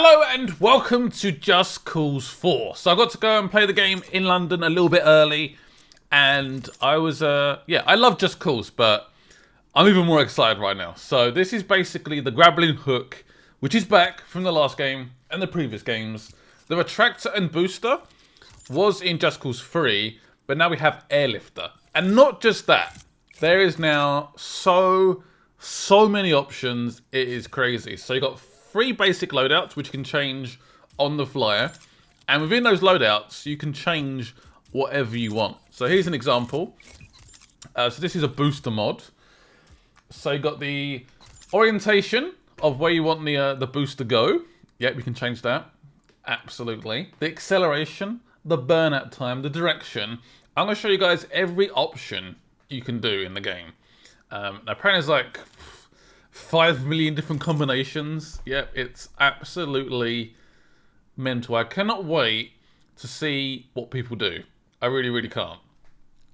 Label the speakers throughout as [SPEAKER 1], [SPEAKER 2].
[SPEAKER 1] Hello and welcome to Just Cause 4. So I got to go and play the game in London a little bit early, and I was, I love Just Cause, but I'm even more excited right now. So this is basically the grappling hook, which is back from the last game and the previous games. The Retractor and Booster was in Just Cause 3, but now we have Airlifter. And not just that, there is now so many options, it is crazy. So you got 3 basic loadouts, which you can change on the fly. And within those loadouts, you can change whatever you want. So here's an example. So this is a booster mod. So you got the orientation of where you want the boost to go. Yeah, we can change that. Absolutely. The acceleration, the burnout time, the direction. I'm going to show you guys every option you can do in the game. Now, apparently there's like 5 million different combinations. Yep, it's absolutely mental. I cannot wait to see what people do. I really can't.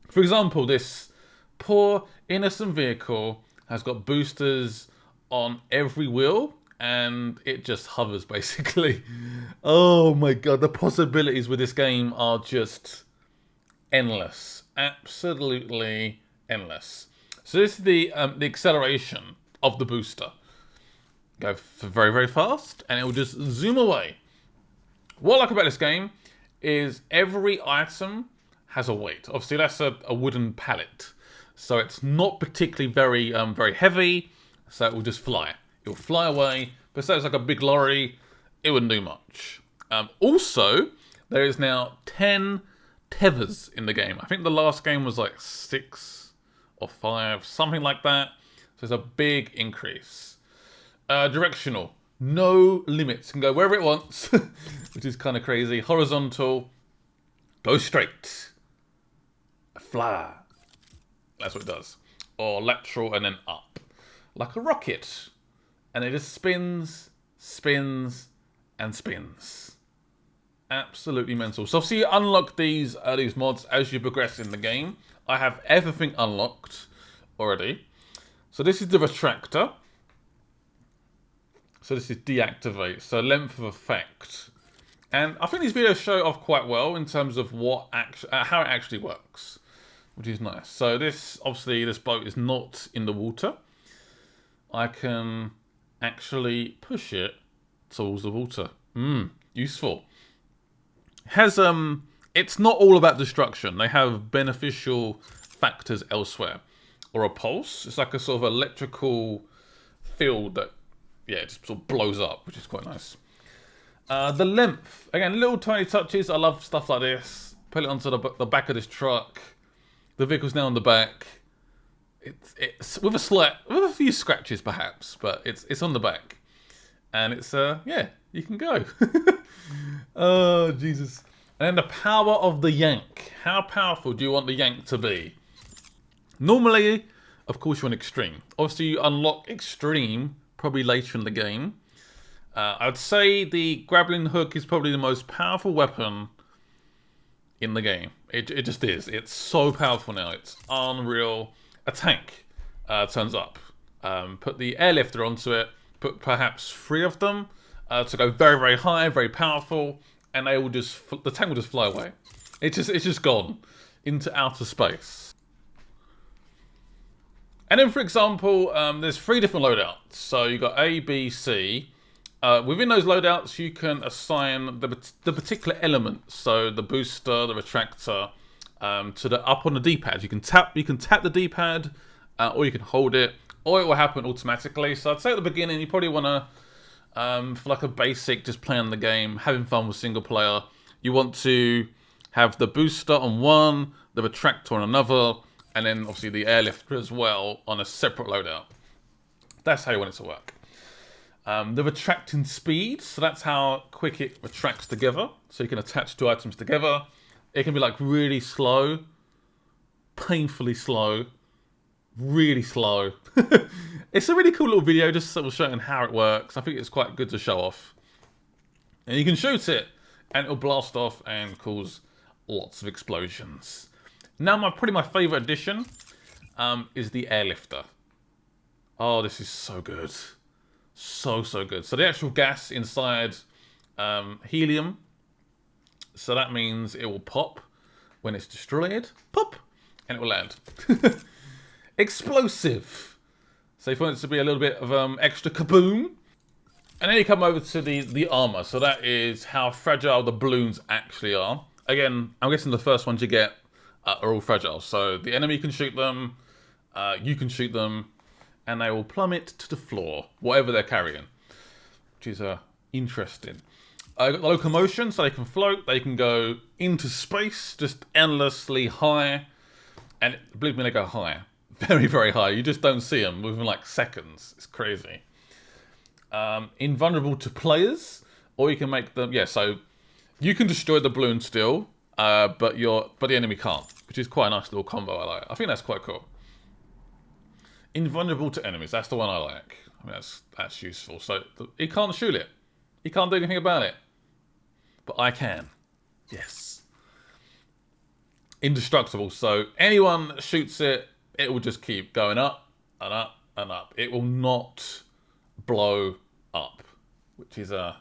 [SPEAKER 1] For example, this poor innocent vehicle has got boosters on every wheel and it just hovers basically. Oh my god, the possibilities with this game are just endless. Absolutely endless. So this is the acceleration of the booster. Go for very fast and it will just zoom away. What I like about this game is every item has a weight. Obviously that's a wooden pallet, so it's not particularly very heavy, so it will just fly. It will fly away, but say it's like a big lorry, it wouldn't do much. Also, there is now 10 tethers in the game. I think the last game was like 6 or 5, something like that. So it's a big increase. Directional. No limits. Can go wherever it wants, which is kind of crazy. Horizontal. Go straight. Fly. That's what it does. Or lateral and then up. Like a rocket. And it just spins, and spins. Absolutely mental. So obviously you unlock these mods as you progress in the game. I have everything unlocked already. So this is the Retractor. So this is deactivate. So length of effect. And I think these videos show it off quite well in terms of what how it actually works, which is nice. So this, obviously, this boat is not in the water. I can actually push it towards the water. Useful. Has it's not all about destruction. They have beneficial factors elsewhere. Or a pulse. It's like a sort of electrical field that, yeah, it just sort of blows up, which is quite nice. The length. Again, little tiny touches. I love stuff like this. Put it onto the back of this truck. The vehicle's now on the back. It's with a few scratches perhaps, but it's on the back. And it's, yeah, you can go. Oh, Jesus. And then the power of the yank. How powerful do you want the yank to be? Normally, of course, you want extreme. Obviously, you unlock extreme probably later in the game. I'd say the grappling hook is probably the most powerful weapon in the game. It just is. It's so powerful now. It's unreal. A tank turns up. Put the airlifter onto it. Put perhaps 3 of them to go very high, very powerful, and they will the tank will just fly away. It's just gone into outer space. And then, for example, there's 3 different loadouts. So you've got A, B, C. Within those loadouts, you can assign the particular elements. So the booster, the retractor, to the up on the D-pad. You can tap the D-pad, or you can hold it, or it will happen automatically. So I'd say at the beginning, you probably want to, for like a basic, just playing the game, having fun with single player. You want to have the booster on one, the retractor on another, and then obviously the airlifter as well on a separate loadout. That's how you want it to work. The retracting speed, so that's how quick it retracts together. So you can attach 2 items together. It can be like really slow, painfully slow, really slow. It's a really cool little video just sort of showing how it works. I think it's quite good to show off. And you can shoot it and it'll blast off and cause lots of explosions. Now, probably my favourite addition is the airlifter. Oh, this is so good. So good. So the actual gas inside helium. So that means it will pop when it's destroyed. Pop! And it will land. Explosive. So if you want it to be a little bit of extra kaboom. And then you come over to the armor. So that is how fragile the balloons actually are. Again, I'm guessing the first ones you get are all fragile. So the enemy can shoot them, you can shoot them, and they will plummet to the floor, whatever they're carrying. Which is interesting. I got the locomotion, so they can float, they can go into space, just endlessly high. And believe me, they go high. Very, very high. You just don't see them within like seconds. It's crazy. Invulnerable to players, or you can make them, yeah, so you can destroy the balloon still, but the enemy can't, which is quite a nice little combo. I think that's quite cool. Invulnerable to enemies, that's the one I like. I mean, that's useful. So he can't shoot it, he can't do anything about it, but I can. Yes. Indestructible, so anyone that shoots it, it will just keep going up and up and up. It will not blow up, which is I'm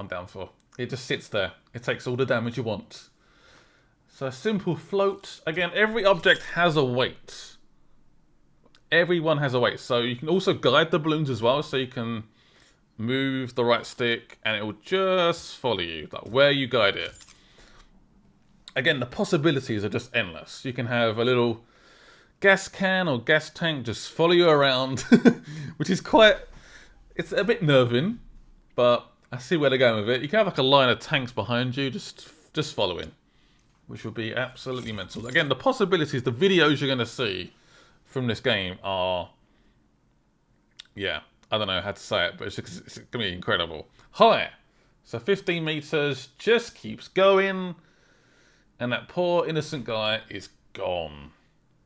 [SPEAKER 1] down for. It just sits there. It takes all the damage you want. So a simple float. Again, every object has a weight. Everyone has a weight. So you can also guide the balloons as well. So you can move the right stick and it will just follow you, like where you guide it. Again, the possibilities are just endless. You can have a little gas can or gas tank just follow you around, which is it's a bit nerving, but I see where they're going with it. You can have like a line of tanks behind you just following, which will be absolutely mental. Again, the possibilities, the videos you're going to see from this game are, yeah, I don't know how to say it, but it's going to be incredible. High, so 15 meters, just keeps going, and that poor innocent guy is gone.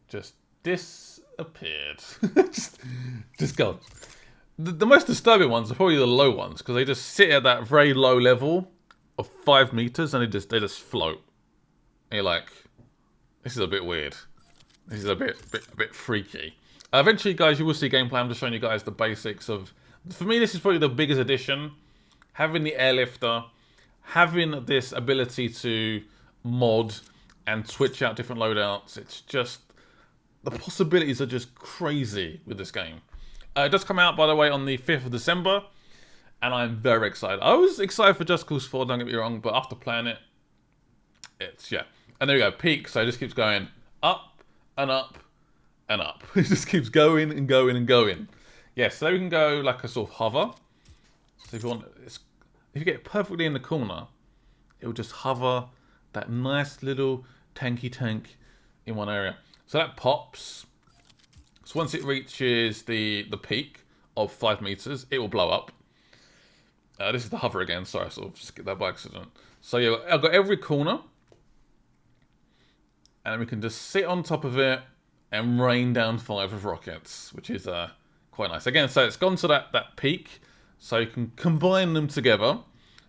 [SPEAKER 1] Just disappeared. just gone. The most disturbing ones are probably the low ones, because they just sit at that very low level of 5 meters and they just float. And you're like, this is a bit weird. This is a bit freaky. Eventually, guys, you will see gameplay. I'm just showing you guys the basics of. For me, this is probably the biggest addition. Having the airlifter, having this ability to mod and switch out different loadouts. It's just, the possibilities are just crazy with this game. It does come out, by the way, on the 5th of December, and I'm very excited. I was excited for Just Cause 4, don't get me wrong, but after playing it, it's, yeah. And there we go, peak, so it just keeps going up and up and up. It just keeps going and going and going. Yeah, so there we can go like a sort of hover. So if you want, if you get perfectly in the corner, it will just hover that nice little tanky tank in one area. So that pops. So once it reaches the peak of 5 meters, it will blow up. This is the hover again. Sorry, I sort of skipped that by accident. So yeah, I've got every corner. And we can just sit on top of it and rain down 5 of rockets, which is quite nice. Again, so it's gone to that peak. So you can combine them together.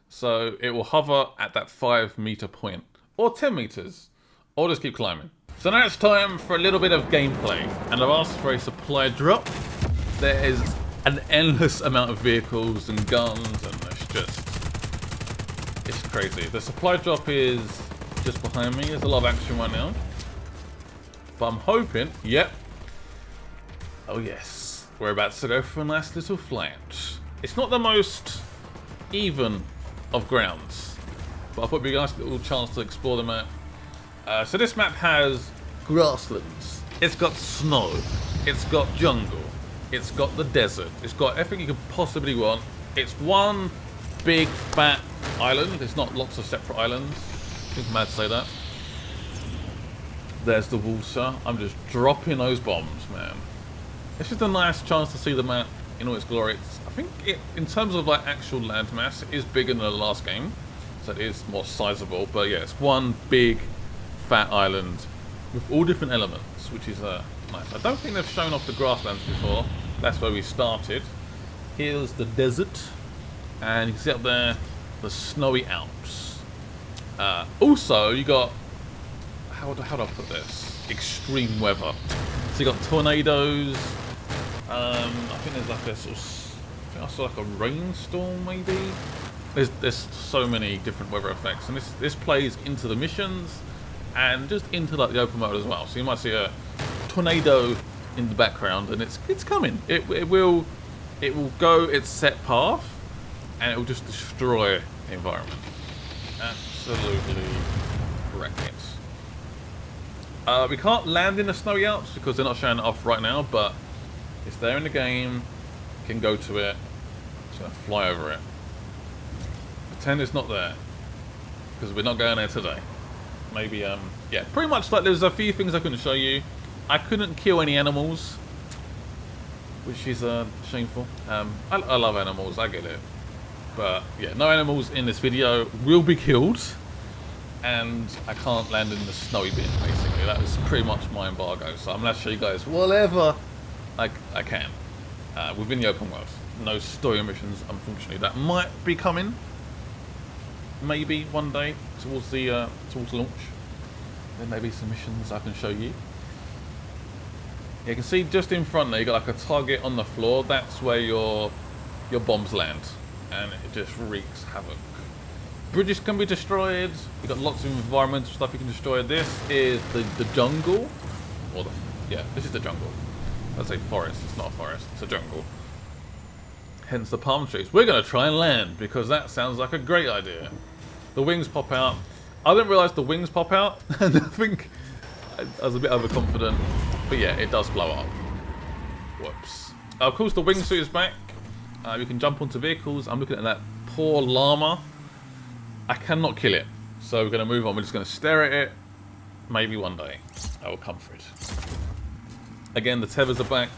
[SPEAKER 1] So it will hover at that 5 meter point. Or 10 meters. Or just keep climbing. So now it's time for a little bit of gameplay, and I've asked for a supply drop. There is an endless amount of vehicles and guns, and it's crazy. The supply drop is just behind me. There's a lot of action right now. But I'm hoping, yep. Oh yes, we're about to go for a nice little flange. It's not the most even of grounds, but I thought it'd be a nice little chance to explore the map. So this map has grasslands, it's got snow, it's got jungle, it's got the desert, it's got everything you could possibly want. It's one big fat island, it's not lots of separate islands. It's mad to say that. There's the water, I'm just dropping those bombs, man. It's just a nice chance to see the map in all its glory. I think in terms of like actual landmass, it is bigger than the last game, so it is more sizable, but yeah, it's one big fat island with all different elements, which is nice. I don't think they've shown off the grasslands before. That's where we started. Here's the desert, and you can see up there the snowy Alps. Also, you got, how do I put this? Extreme weather. So you got tornadoes. I think there's like a sort of think I saw like a rainstorm maybe. There's so many different weather effects, and this plays into the missions and just into like the open mode as well. So you might see a tornado in the background, and it's coming. It will go its set path, and it will just destroy the environment. Absolutely wreck it. We can't land in the snowy Alps because they're not showing it off right now, but it's there in the game. You can go to it. Just gonna fly over it. Pretend it's not there, because we're not going there today. Maybe yeah, pretty much like there's a few things I couldn't show you. I couldn't kill any animals, which is shameful. I love animals, I get it, but yeah, no animals in this video will be killed, and I can't land in the snowy bit. Basically, that was pretty much my embargo. So I'm gonna show you guys whatever I can within the open world. No story missions, unfortunately. That might be coming. Maybe one day towards the launch. There may be some missions I can show you. Yeah, you can see just in front there you got like a target on the floor. That's where your bombs land, and it just wreaks havoc. Bridges can be destroyed. You got lots of environmental stuff you can destroy. This is the jungle, or this is the jungle. I'd say forest. It's not a forest. It's a jungle. Hence the palm trees. We're gonna try and land because that sounds like a great idea. The wings pop out. I didn't realise the wings pop out, and I think I was a bit overconfident. But yeah, it does blow up. Whoops. Of course, the wingsuit is back. You can jump onto vehicles. I'm looking at that poor llama. I cannot kill it, so we're going to move on. We're just going to stare at it. Maybe one day I will come for it. Again, the tethers are back.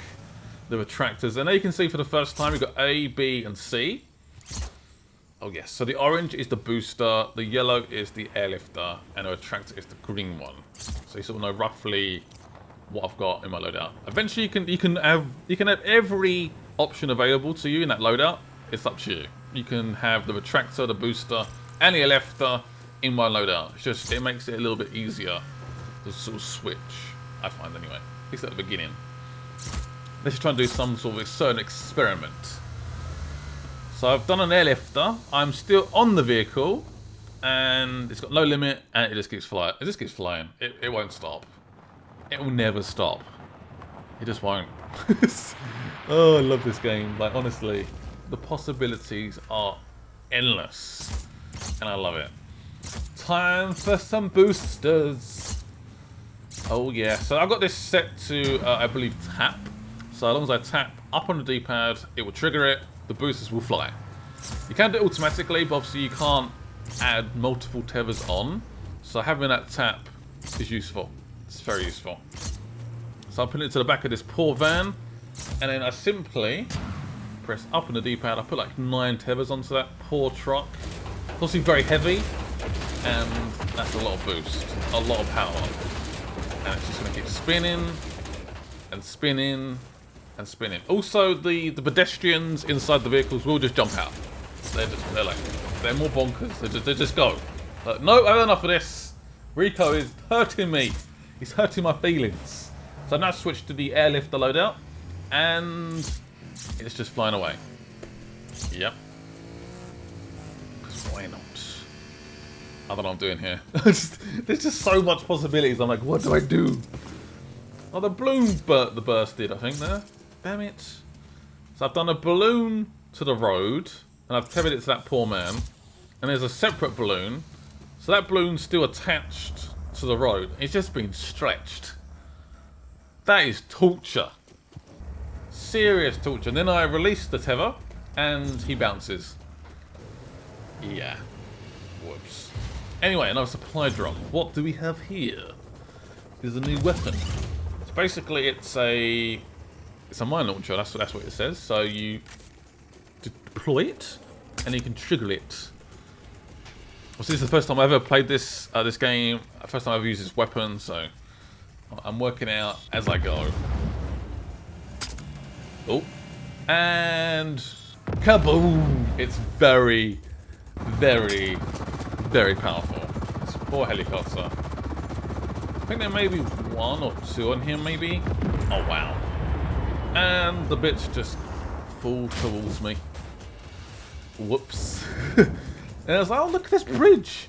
[SPEAKER 1] The retractors. And there you can see for the first time we've got A, B, and C. Oh yes, so the orange is the booster, the yellow is the airlifter, and the retractor is the green one. So you sort of know roughly what I've got in my loadout. Eventually you can have every option available to you in that loadout. It's up to you. You can have the retractor, the booster, and the airlifter in one loadout. It's just, it makes it a little bit easier to sort of switch, I find anyway. At least at the beginning. Let's just try and do some sort of certain experiment. So I've done an airlifter. I'm still on the vehicle, and it's got no limit, and it just keeps flying. It just keeps flying. It won't stop. It will never stop. It just won't. Oh, I love this game. Like, honestly, the possibilities are endless, and I love it. Time for some boosters. Oh yeah. So I've got this set to, I believe, tap. So as long as I tap up on the D-pad, it will trigger it. The boosters will fly. You can do it automatically, but obviously you can't add multiple tethers on. So having that tap is useful. It's very useful. So I'm putting it to the back of this poor van, and then I simply press up on the D-pad. I put like 9 tethers onto that poor truck. It's obviously very heavy, and that's a lot of boost, a lot of power. And it's just going to keep spinning and spinning and spinning. Also, the pedestrians inside the vehicles will just jump out. They're more bonkers. They just go. Like, no, I've had enough of this. Rico is hurting me. He's hurting my feelings. So I've now switched to the airlifter loadout, and it's just flying away. Yep. Because why not? I don't know what I'm doing here. There's just so much possibilities. I'm like, what do I do? Oh, the balloon bursted, I think, there. Damn it. So I've done a balloon to the road, and I've tethered it to that poor man. And there's a separate balloon. So that balloon's still attached to the road. It's just been stretched. That is torture. Serious torture. And then I release the tether, and he bounces. Yeah. Whoops. Anyway, another supply drop. What do we have here? There's a new weapon. So basically, it's a mine launcher. That's what it says. So you deploy it, and you can trigger it. Well, this is the first time I've ever played this game. First time I've ever used this weapon. So I'm working out as I go. Oh, and kaboom! It's very, very, very powerful. This poor helicopter. I think there may be 1 or 2 on here, maybe. Oh wow! And the bits just fall towards me. Whoops. And I was like, oh, look at this bridge.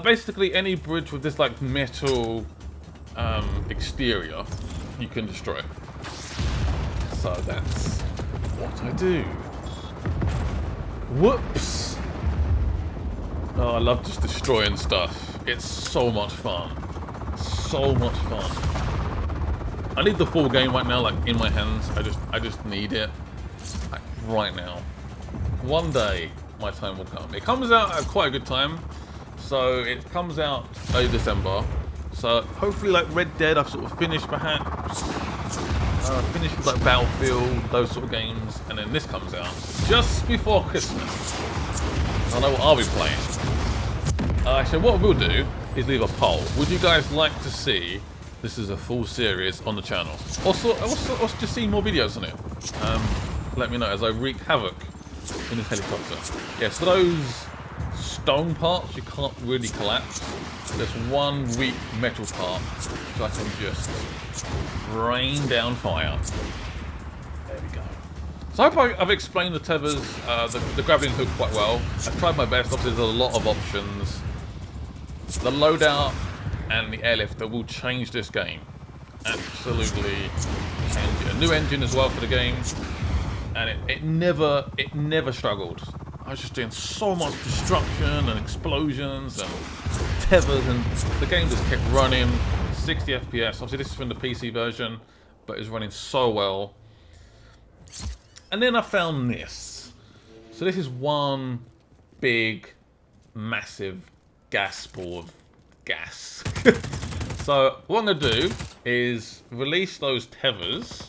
[SPEAKER 1] Basically, any bridge with this like metal exterior, you can destroy. So that's what I do. Whoops. Oh, I love just destroying stuff. It's so much fun. So much fun. I need the full game right now, like in my hands. I just need it, like right now. One day, my time will come. It comes out at quite a good time. So it comes out early December. So hopefully, like Red Dead, I've sort of finished perhaps. Finished with like Battlefield, those sort of games, and then this comes out just before Christmas. I know what I'll be playing. So what we'll do is leave a poll. Would you guys like to see this is a full series on the channel? Also just see more videos on it. Let me know as I wreak havoc in this helicopter. Yeah, so those stone parts you can't really collapse. There's one weak metal part which I can just rain down fire. There we go. So I hope I've explained the tethers, the grappling hook quite well. I've tried my best. Obviously there's a lot of options. The loadout and the airlifter will change this game. Absolutely change it. A new engine as well for the game. And it never struggled. I was just doing so much destruction and explosions and tethers, and the game just kept running 60 FPS. Obviously this is from the PC version, but it's running so well. And then I found this. So this is one big, massive gas ball of gas. So what I'm going to do is release those tethers.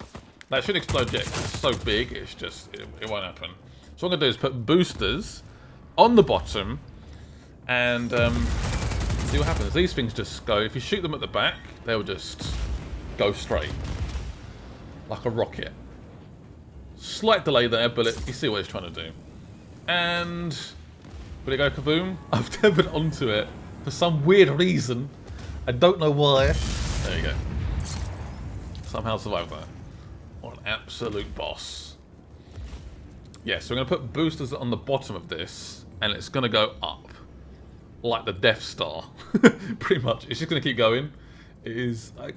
[SPEAKER 1] That shouldn't explode yet, it's so big, it's just, it won't happen. So what I'm going to do is put boosters on the bottom and see what happens. These things just go, if you shoot them at the back, they'll just go straight. Like a rocket. Slight delay there, but you see what it's trying to do. And will it go kaboom? I've tethered onto it for some weird reason. I don't know why. There you go. Somehow survived that. What an absolute boss. Yeah, so we're going to put boosters on the bottom of this, and it's going to go up. Like the Death Star. Pretty much. It's just going to keep going. It is like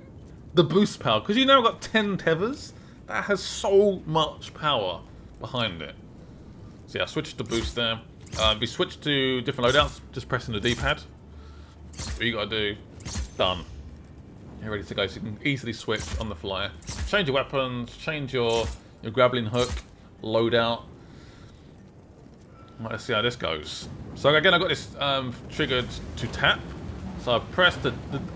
[SPEAKER 1] the boost power. Because you now got 10 tethers. That has so much power behind it. So yeah, I switched to boost there. If you switch to different loadouts, just pressing the D-pad. What you got to do, done. You're ready to go, so you can easily switch on the fly. Change your weapons, change your grappling hook, loadout. Let's see how this goes. So again, I've got this triggered to tap. So I've pressed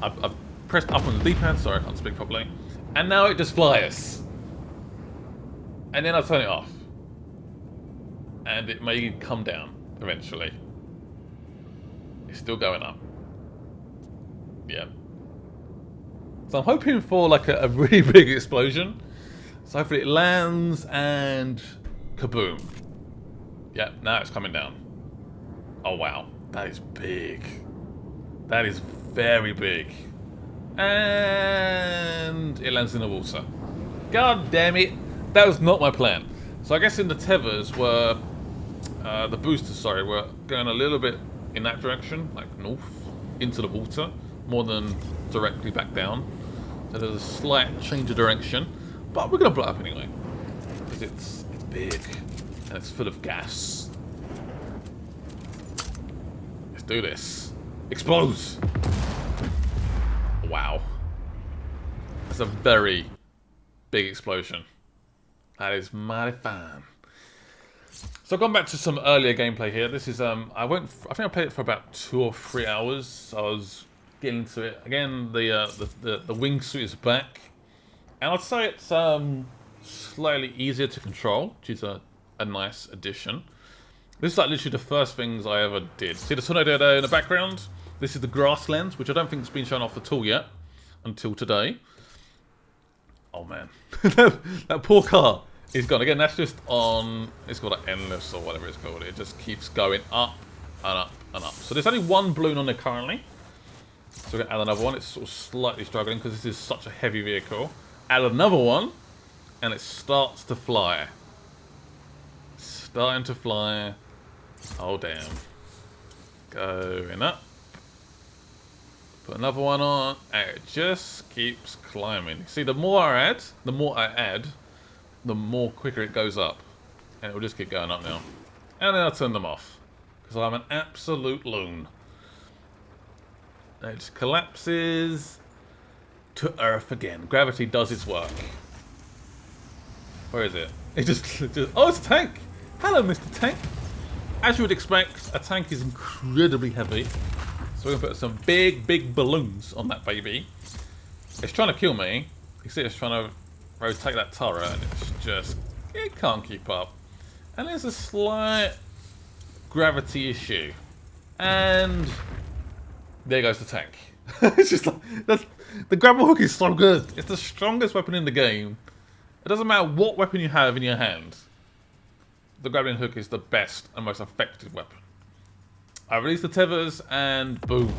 [SPEAKER 1] I've pressed up on the D-pad. Sorry, I can't speak properly. And now it just flies. And then I turn it off. And it may come down eventually. It's still going up. Yeah. So I'm hoping for like a really big explosion. So hopefully it lands and kaboom. Yeah, now it's coming down. Oh wow, that is big. That is very big. And it lands in the water. God damn it. That was not my plan. So I guess in the tethers were, the boosters, sorry, were going a little bit in that direction, like north, into the water, more than directly back down. So there's a slight change of direction, but we're going to blow up anyway, because it's big, and it's full of gas. Let's do this. Explodes! Wow. That's a very big explosion. That is mighty fine. So I've gone back to some earlier gameplay here. This is I think I played it for about 2 or 3 hours. So I was getting into it again. The wingsuit is back, and I'd say it's slightly easier to control, which is a nice addition. This is like literally the first things I ever did. See the tornado there in the background? This is the grasslands, which I don't think has been shown off at all yet until today. Oh man, that poor car is gone. Again, that's just on, it's called like endless or whatever it's called. It just keeps going up and up and up. So there's only one balloon on there currently. So we're going to add another one. It's sort of slightly struggling because this is such a heavy vehicle. Add another one, and it starts to fly. Starting to fly. Oh, damn. Going up. Put another one on. And it just keeps climbing. See, the more I add, the more quicker it goes up. And it will just keep going up now. And then I'll turn them off. Because I'm an absolute loon. And it just collapses to Earth again. Gravity does its work. Where is it? It just oh, it's a tank! Hello, Mr. Tank! As you would expect, a tank is incredibly heavy. So we're going to put some big balloons on that baby. It's trying to kill me. You see it's trying to rotate that turret and it can't keep up. And there's a slight gravity issue. And there goes the tank. It's just like, the grapple hook is so good. It's the strongest weapon in the game. It doesn't matter what weapon you have in your hand. The grappling hook is the best and most effective weapon. I release the tethers and boom.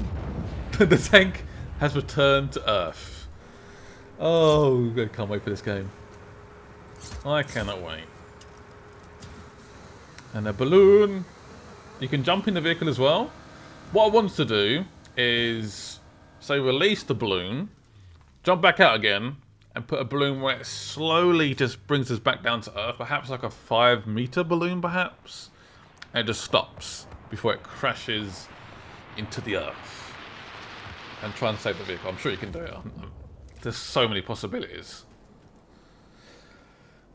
[SPEAKER 1] The tank has returned to Earth. Oh, I can't wait for this game. I cannot wait. And a balloon. You can jump in the vehicle as well. What I want to do is, say, release the balloon, jump back out again, and put a balloon where it slowly just brings us back down to Earth. Perhaps like a 5-meter balloon, perhaps. And it just stops before it crashes into the Earth. And try and save the vehicle. I'm sure you can do it. There's so many possibilities.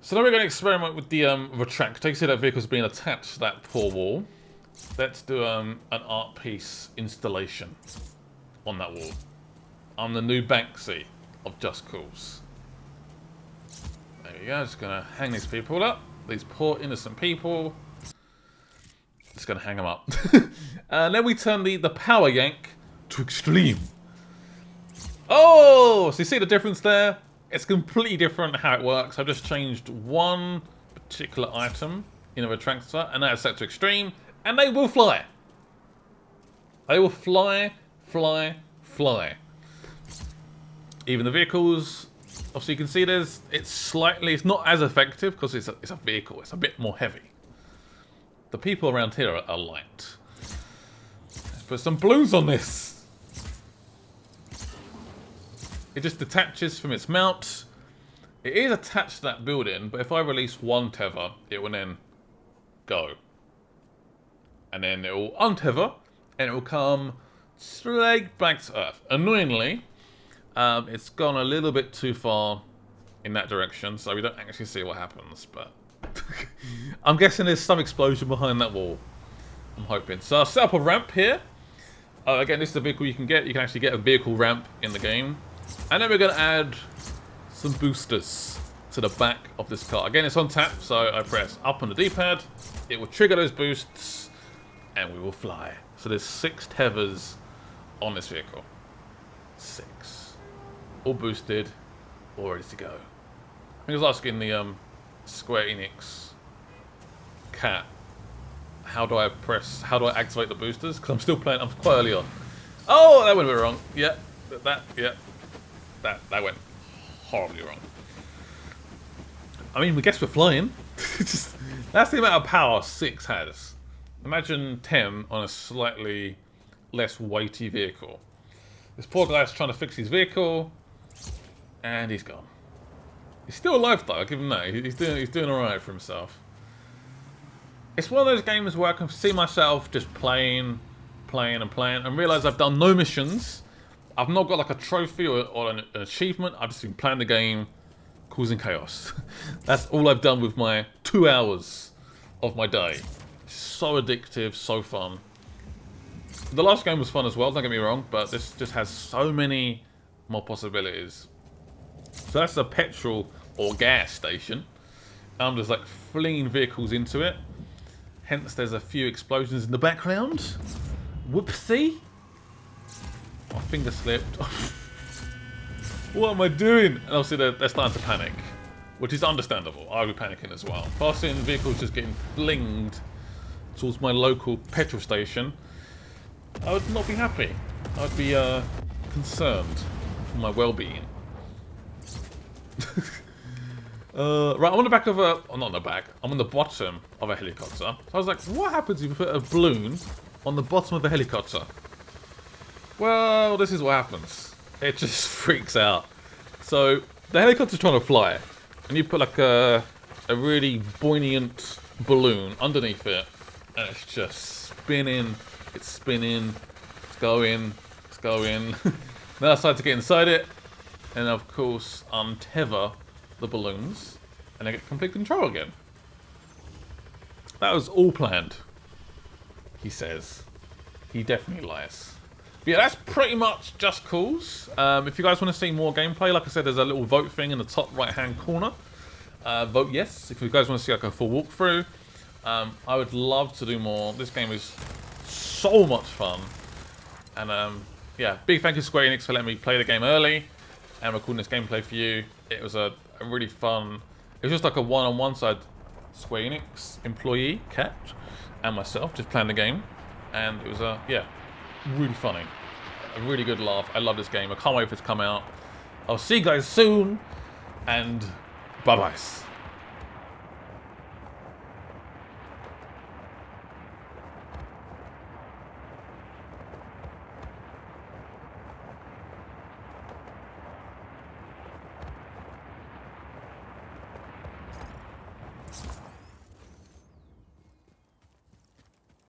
[SPEAKER 1] So now we're going to experiment with the Retractor. You see that vehicle's being attached to that poor wall. Let's do an art piece installation on that wall. I'm the new Banksy of Just Cause. There we go. Just going to hang these people up. These poor innocent people. Just going to hang them up. And then we turn the power yank to extreme. Oh! So you see the difference there? It's completely different how it works. I've just changed one particular item in a Retractor, and now it's set to extreme, and they will fly. They will fly, fly, fly. Even the vehicles, obviously you can see it's not as effective because it's a vehicle. It's a bit more heavy. The people around here are light. Let's put some balloons on this. It just detaches from its mount. It is attached to that building, but if I release one tether, it will then go. And then it will untether, and it will come straight back to Earth. Annoyingly, it's gone a little bit too far in that direction, so we don't actually see what happens, but I'm guessing there's some explosion behind that wall. I'm hoping. So I'll set up a ramp here. Again, this is a vehicle you can get. You can actually get a vehicle ramp in the game. And then we're going to add some boosters to the back of this car. Again, it's on tap, so I press up on the D-pad. It will trigger those boosts, and we will fly. So there's 6 tethers on this vehicle. 6. All boosted, all ready to go. I think I was asking the Square Enix cat, how do I activate the boosters? Because I'm still playing, I'm quite early on. Oh, that went a bit wrong. Yeah, that went horribly wrong. I mean, we guess we're flying. That's the amount of power 6 has. Imagine 10 on a slightly less weighty vehicle. This poor guy's trying to fix his vehicle, and he's gone. He's still alive though, I'll give him that. He's doing alright for himself. It's one of those games where I can see myself just playing, and realise I've done no missions. I've not got like a trophy or an achievement. I've just been playing the game, causing chaos. That's all I've done with my 2 hours of my day. So addictive, so fun. The last game was fun as well, don't get me wrong, but this just has so many more possibilities. So that's a petrol or gas station. I'm just like flinging vehicles into it. Hence there's a few explosions in the background. Whoopsie. My finger slipped. What am I doing? And obviously they're starting to panic, which is understandable. I would be panicking as well. Passing vehicles just getting flinged towards my local petrol station, I would not be happy. I'd be concerned for my well-being. Right, I'm on the back of a... Oh, not on the back. I'm on the bottom of a helicopter. So I was like, what happens if you put a balloon on the bottom of the helicopter? Well, this is what happens. It just freaks out. So, the helicopter's trying to fly. And you put like a really buoyant balloon underneath it. And it's just spinning. It's spinning. It's going. It's going. Then I decide to get inside it. And of course, untether the balloons. And I get complete control again. That was all planned. He says. He definitely lies. But yeah, that's pretty much Just Cause. If you guys want to see more gameplay, like I said, there's a little vote thing in the top right-hand corner. Vote yes. If you guys want to see like a full walkthrough. I would love to do more. This game is so much fun. And yeah, big thank you to Square Enix for letting me play the game early and recording this gameplay for you. It was a really fun... It was just like a one-on-one side Square Enix employee, Cat, and myself just playing the game. And it was, yeah, really funny. A really good laugh. I love this game. I can't wait for it to come out. I'll see you guys soon. And bye-byes.